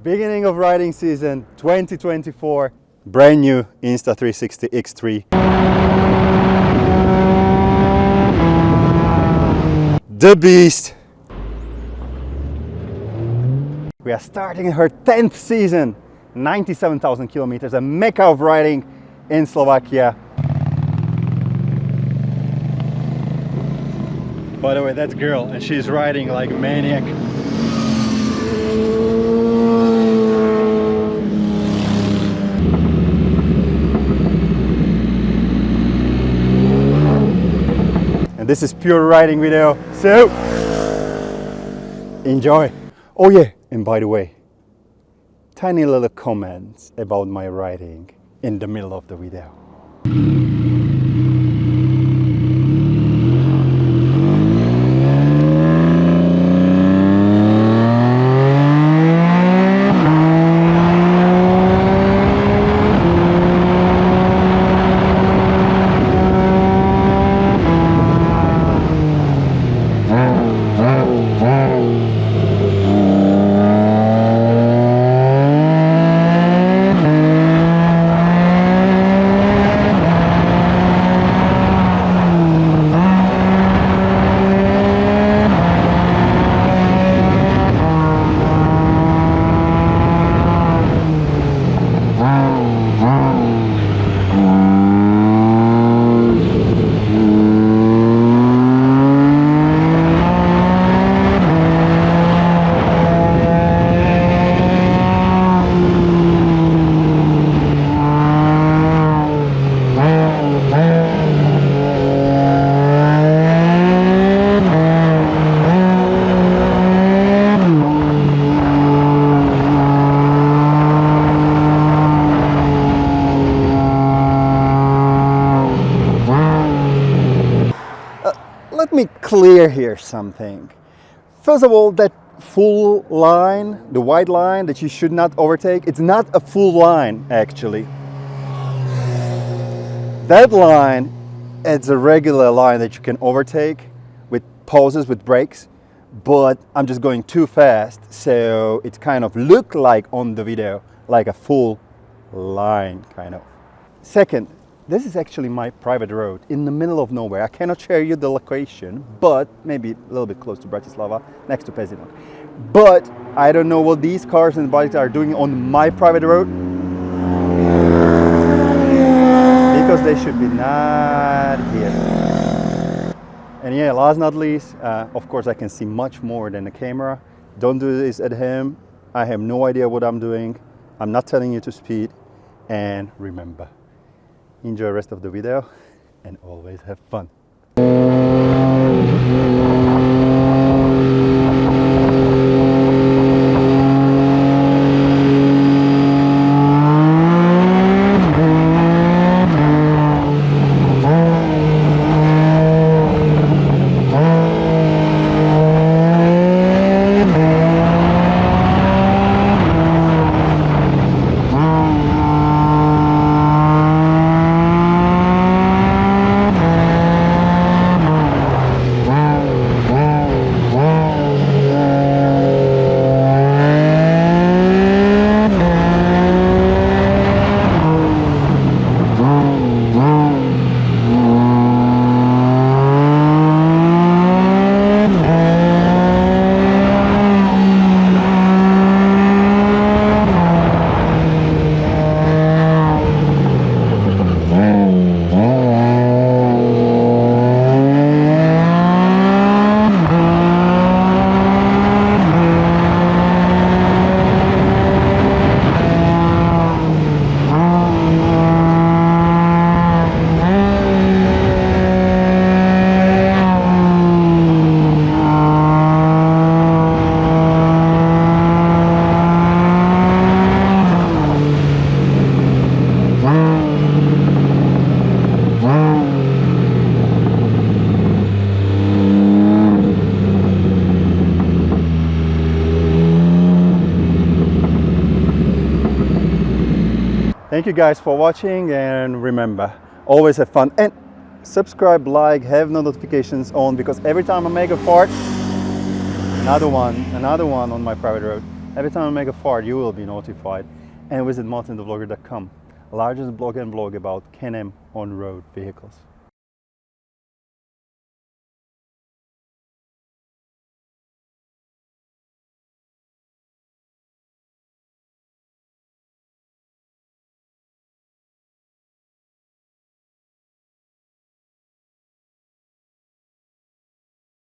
Beginning of riding season 2024. Brand new Insta360 X3. The beast. We are starting her 10th season. 97,000 kilometers, a mecca of riding in Slovakia. By the way, that's girl, and she's riding like a maniac. And this is pure riding video, so enjoy. Oh yeah, and by the way, tiny little comments about my riding in the middle of the video. Let me clear here something. First of all, that full line, the white line that you should not overtake, it's not a full line actually. That line, it's a regular line that you can overtake with pauses, with brakes, but I'm just going too fast, so it kind of looked like on the video, like a full line kind of. Second, this is actually my private road in the middle of nowhere. I cannot share you the location, but maybe a little bit close to Bratislava, next to Pezinok. But I don't know what these cars and bikes are doing on my private road, because they should be not here. And yeah, last not least, of course I can see much more than the camera. Don't do this at home. I have no idea what I'm doing. I'm not telling you to speed. And remember, enjoy the rest of the video and always have fun. Thank you guys for watching, and remember, always have fun and subscribe, like, have notifications on, because every time I make a fart, another one on my private road. Every time I make a fart, you will be notified. And visit MartinTheVlogger.com, largest blog and blog about Can-Am on-road vehicles.